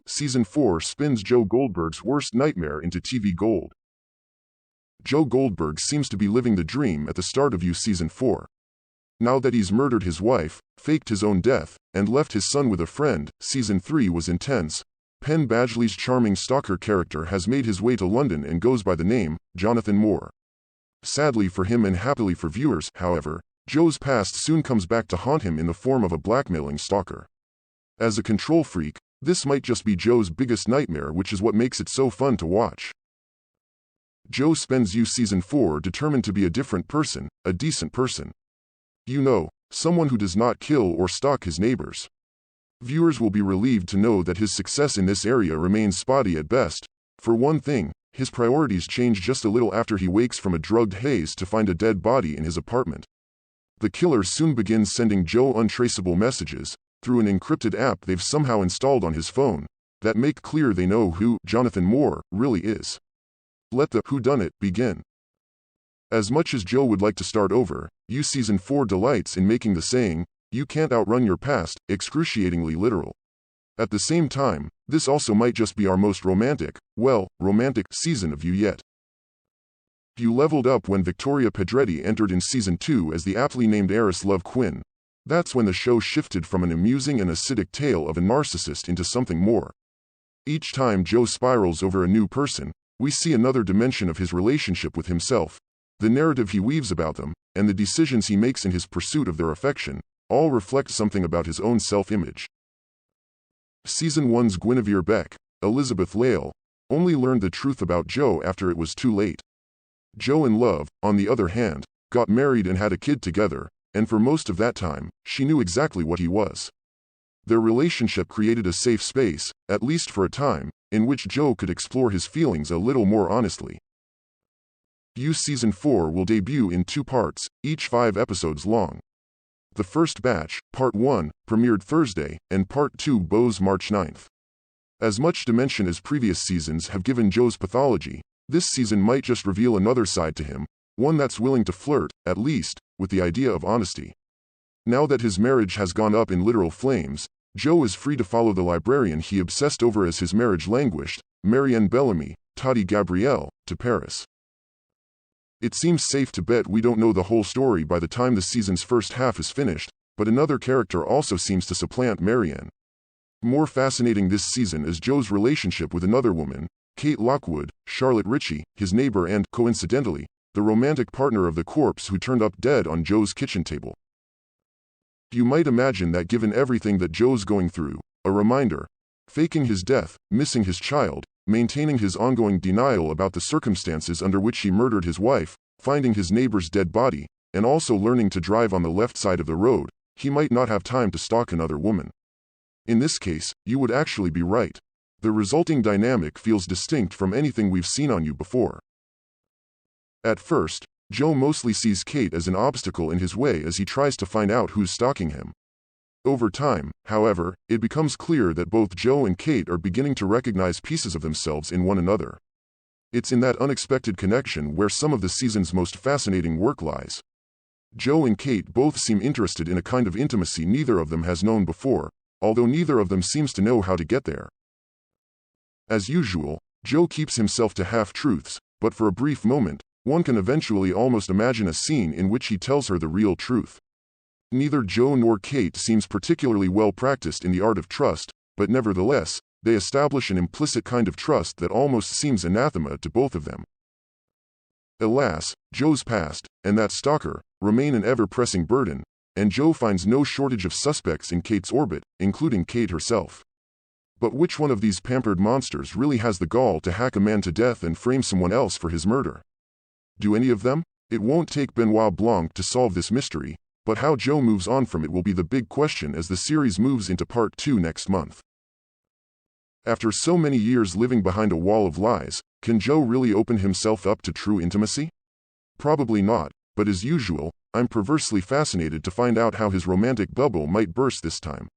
Season 4 spins Joe Goldberg's worst nightmare into TV gold. Joe Goldberg seems to be living the dream at the start of Season 4. Now that he's murdered his wife, faked his own death, and left his son with a friend, Season 3 was intense. Penn Badgley's charming stalker character has made his way to London and goes by the name Jonathan Moore. Sadly for him and happily for viewers, however, Joe's past soon comes back to haunt him in the form of a blackmailing stalker. As a control freak, this might just be Joe's biggest nightmare, which is what makes it so fun to watch. Joe spends Season 4 determined to be a different person, a decent person. Someone who does not kill or stalk his neighbors. Viewers will be relieved to know that his success in this area remains spotty at best. For one thing, his priorities change just a little after he wakes from a drugged haze to find a dead body in his apartment. The killer soon begins sending Joe untraceable messages, through an encrypted app they've somehow installed on his phone, that make clear they know who Jonathan Moore really is. Let the whodunit begin. As much as Joe would like to start over, Season 4 delights in making the saying, "You can't outrun your past," excruciatingly literal. At the same time, this also might just be our most romantic season of yet. You leveled up when Victoria Pedretti entered in Season 2 as the aptly named heiress Love Quinn. That's when the show shifted from an amusing and acidic tale of a narcissist into something more. Each time Joe spirals over a new person, we see another dimension of his relationship with himself. The narrative he weaves about them, and the decisions he makes in his pursuit of their affection, all reflect something about his own self-image. Season 1's Guinevere Beck, Elizabeth Lale, only learned the truth about Joe after it was too late. Joe and Love, on the other hand, got married and had a kid together, and for most of that time, she knew exactly what he was. Their relationship created a safe space, at least for a time, in which Joe could explore his feelings a little more honestly. Season 4 will debut in 2 parts, each 5 episodes long. The first batch, Part 1, premiered Thursday, and Part 2 bows March 9th. As much dimension as previous seasons have given Joe's pathology, this season might just reveal another side to him, one that's willing to flirt, at least, with the idea of honesty. Now that his marriage has gone up in literal flames, Joe is free to follow the librarian he obsessed over as his marriage languished, Marianne Bellamy, Tati Gabrielle, to Paris. It seems safe to bet we don't know the whole story by the time the season's first half is finished, but another character also seems to supplant Marianne. More fascinating this season is Joe's relationship with another woman, Kate Lockwood, Charlotte Ritchie, his neighbor and, coincidentally, the romantic partner of the corpse who turned up dead on Joe's kitchen table. You might imagine that given everything that Joe's going through, a reminder, faking his death, missing his child, maintaining his ongoing denial about the circumstances under which he murdered his wife, finding his neighbor's dead body, and also learning to drive on the left side of the road, he might not have time to stalk another woman. In this case, you would actually be right. The resulting dynamic feels distinct from anything we've seen on you before. At first, Joe mostly sees Kate as an obstacle in his way as he tries to find out who's stalking him. Over time, however, it becomes clear that both Joe and Kate are beginning to recognize pieces of themselves in one another. It's in that unexpected connection where some of the season's most fascinating work lies. Joe and Kate both seem interested in a kind of intimacy neither of them has known before, although neither of them seems to know how to get there. As usual, Joe keeps himself to half-truths, but for a brief moment, one can eventually almost imagine a scene in which he tells her the real truth. Neither Joe nor Kate seems particularly well practiced in the art of trust, but nevertheless, they establish an implicit kind of trust that almost seems anathema to both of them. Alas, Joe's past, and that stalker, remain an ever-pressing burden, and Joe finds no shortage of suspects in Kate's orbit, including Kate herself. But which one of these pampered monsters really has the gall to hack a man to death and frame someone else for his murder? Do any of them? It won't take Benoit Blanc to solve this mystery, but how Joe moves on from it will be the big question as the series moves into Part 2 next month. After so many years living behind a wall of lies, can Joe really open himself up to true intimacy? Probably not, but as usual, I'm perversely fascinated to find out how his romantic bubble might burst this time.